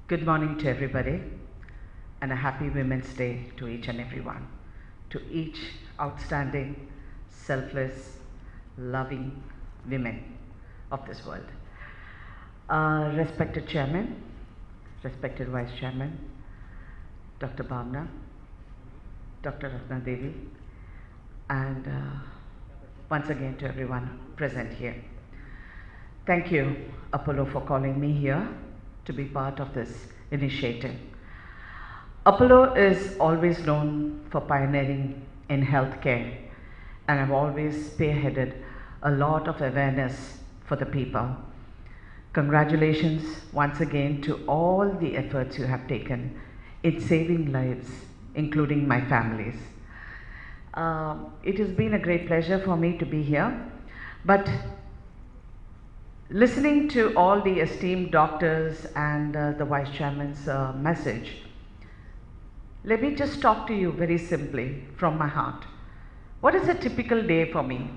Good morning to everybody, and a happy Women's Day to each and everyone, to each outstanding, selfless, loving women of this world. Respected Chairman, respected Vice Chairman, Dr. Bhavna, Dr. Ratna Devi, and once again to everyone present here. Thank you, Apollo, for calling me here to be part of this initiative. Apollo is always known for pioneering in healthcare, and I've always spearheaded a lot of awareness for the people. Congratulations once again to all the efforts you have taken in saving lives, including my family's. It has been a great pleasure for me to be here, but listening to all the esteemed doctors and the Vice Chairman's message, let me just talk to you very simply from my heart. What is a typical day for me?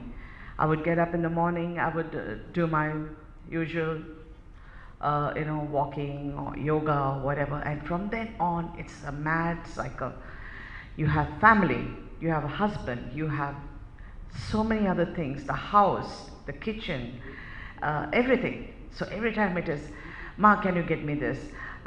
I would get up in the morning, I would do my usual walking or yoga or whatever, and from then on it's a mad cycle. You have family, you have a husband, you have so many other things, the house, the kitchen, everything. So every time it is, Ma, can you get me this?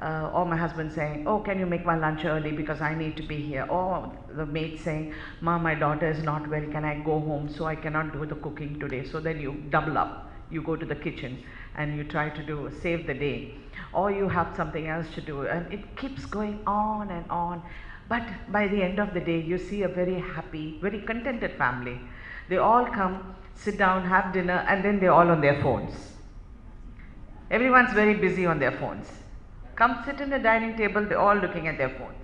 Or my husband saying, oh, can you make my lunch early because I need to be here? Or the maid saying, Ma, my daughter is not well, can I go home so I cannot do the cooking today? So then you double up, you go to the kitchen and you try to save the day. Or you have something else to do, and it keeps going on and on. But by the end of the day, you see a very happy, very contented family. They all come, sit down, have dinner, and then they're all on their phones. Everyone's very busy on their phones. Come sit in the dining table, they're all looking at their phones.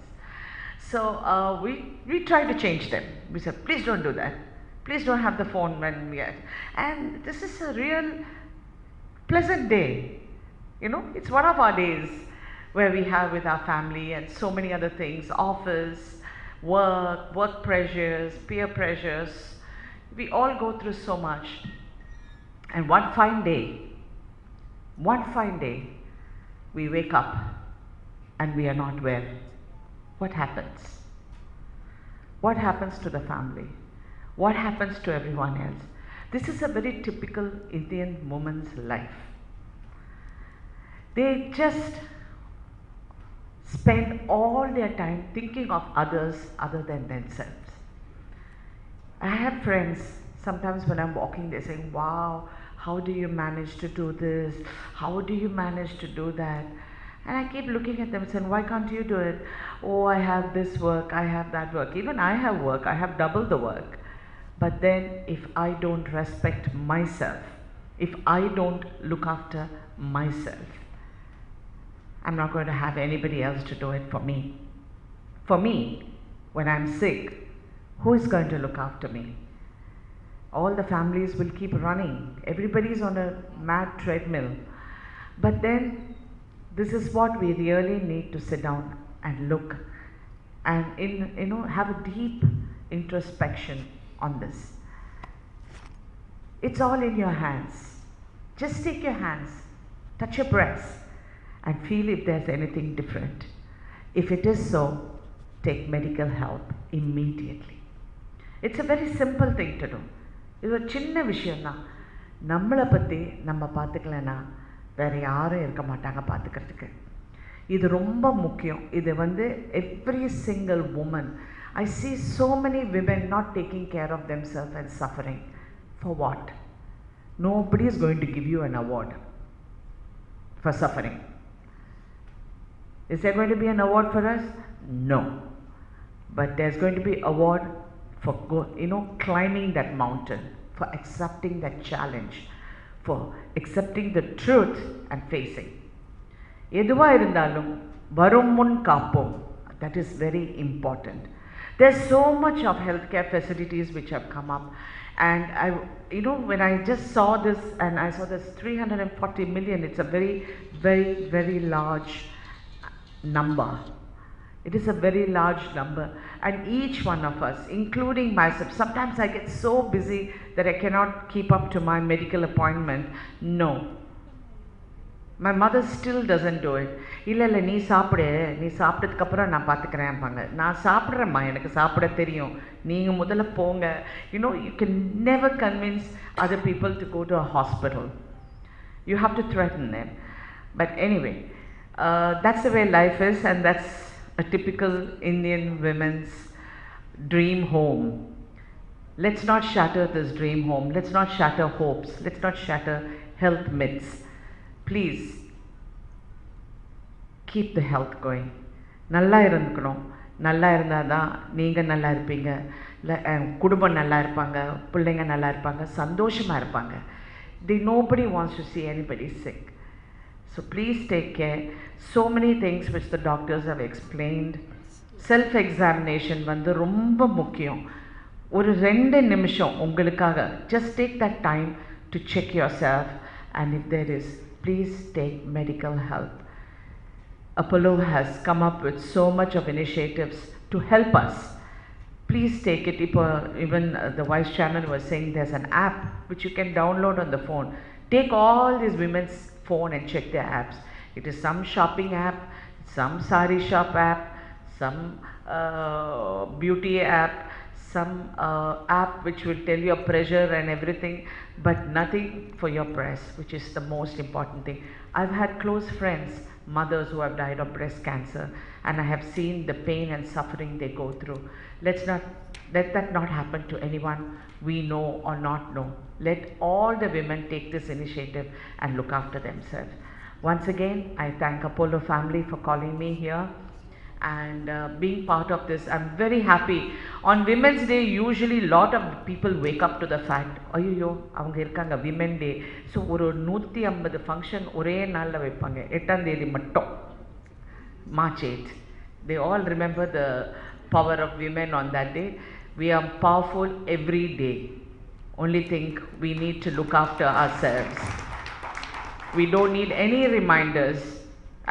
So we try to change them. We said, please don't do that. Please don't have the phone when we are. And this is a real pleasant day. It's one of our days where we have with our family and so many other things, office, work pressures, peer pressures. We all go through so much. And one fine day, we wake up and we are not well. What happens? What happens to the family? What happens to everyone else? This is a very typical Indian woman's life. They just spend all their time thinking of others other than themselves. I have friends, sometimes when I'm walking, they're saying, wow, how do you manage to do this? How do you manage to do that? And I keep looking at them and saying, why can't you do it? Oh, I have this work, I have that work. Even I have work, I have double the work. But then if I don't respect myself, if I don't look after myself, I'm not going to have anybody else to do it for me. For me, when I'm sick, who is going to look after me? All the families will keep running. Everybody's on a mad treadmill. But then, this is what we really need to sit down and look and have a deep introspection on this. It's all in your hands. Just take your hands, touch your breasts, and feel if there's anything different. If it is so, take medical help immediately. It's a very simple thing to do. இது ஒரு சின்ன விஷயம்தான். நம்மளை பற்றி நம்ம பார்த்துக்கலன்னா வேறு யாரும் இருக்க மாட்டாங்க பார்த்துக்கிறதுக்கு. இது ரொம்ப முக்கியம். இது every single woman, I see so many women not taking care of themselves and suffering. For what? Nobody is going to give you an award for suffering. Is there going to be an award for us? No. But there's going to be award for climbing that mountain, for accepting that challenge, for accepting the truth and facing. எதுவா இருந்தாலும் வரும் முன் காப்போம். That is very important. There's so much of healthcare facilities which have come up, and when I just saw this and I saw this 340 million, it's a very, very, very large number. It is a very large number, and each one of us, including myself, sometimes I get so busy that I cannot keep up to my medical appointment. No. My mother still doesn't do it. இல்லை இல்லை நீ சாப்பிடு, நீ சாப்பிட்டதுக்கப்புறம் நான் பார்த்துக்கிறேன்பாங்க. நான் சாப்பிட்றேம்மா, எனக்கு சாப்பிட தெரியும், நீங்கள் முதல்ல போங்க. You know, you can never convince other people to go to a hospital. You have to threaten them. But anyway, that's the way life is, and that's a typical Indian women's dream home. Let's not shatter this dream home. Let's not shatter hopes. Let's not shatter health myths. Please keep the health going. நல்லா இருந்துக்கணும். நல்லா இருந்தால் தான் நீங்கள் நல்லா இருப்பீங்க, இல்லை குடும்பம் நல்லா இருப்பாங்க, பிள்ளைங்க நல்லா இருப்பாங்க, சந்தோஷமாக இருப்பாங்க. Nobody wants to see anybody sick. So please take care. So many things which the doctors have explained. Self examination வந்து ரொம்ப முக்கியம். ஒரு 2 நிமிஷம் உங்களுக்காக, just take that time to check yourself, and if there is, please take medical help. Apollo has come up with so much of initiatives to help us. Please take it. Even the vice chairman was saying there's an app which you can download on the phone. Take all these women's phone and check their apps. It is some shopping app, some sari shop app, some beauty app, some app which will tell your pressure and everything, but nothing for your breast, which is the most important thing. I've had close friends, mothers who have died of breast cancer, and I have seen the pain and suffering they go through. Let that not happen to anyone we know or not know. Let all the women take this initiative and look after themselves. Once again, I thank Apollo family for calling me here and being part of this. I'm very happy. On Women's Day, usually lot of people wake up to the fact, ayyo avanga irukanga Women Day, so oru 150 function ஒரே நாள்ல வைப்பாங்க, 8ஆம் தேதி மட்டும், March 8th. They all remember the power of women on that day. We are powerful every day. Only thing, we need to look after ourselves. We don't need any reminders.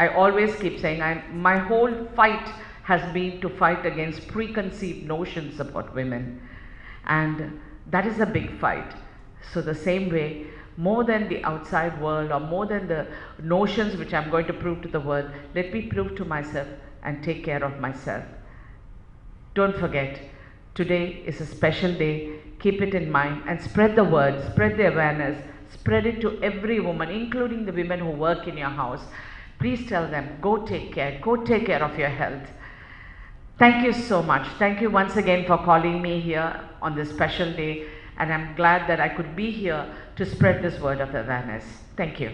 I always keep saying, my whole fight has been to fight against preconceived notions about women, and that is a big fight. So the same way, more than the outside world or more than the notions which I'm going to prove to the world, let me prove to myself and take care of myself. Don't forget, today is a special day. Keep it in mind and spread the word, spread the awareness, spread it to every woman, including the women who work in your house. Please tell them, go take care of your health. Thank you so much. Thank you once again for calling me here on this special day, and I'm glad that I could be here to spread this word of awareness. Thank you.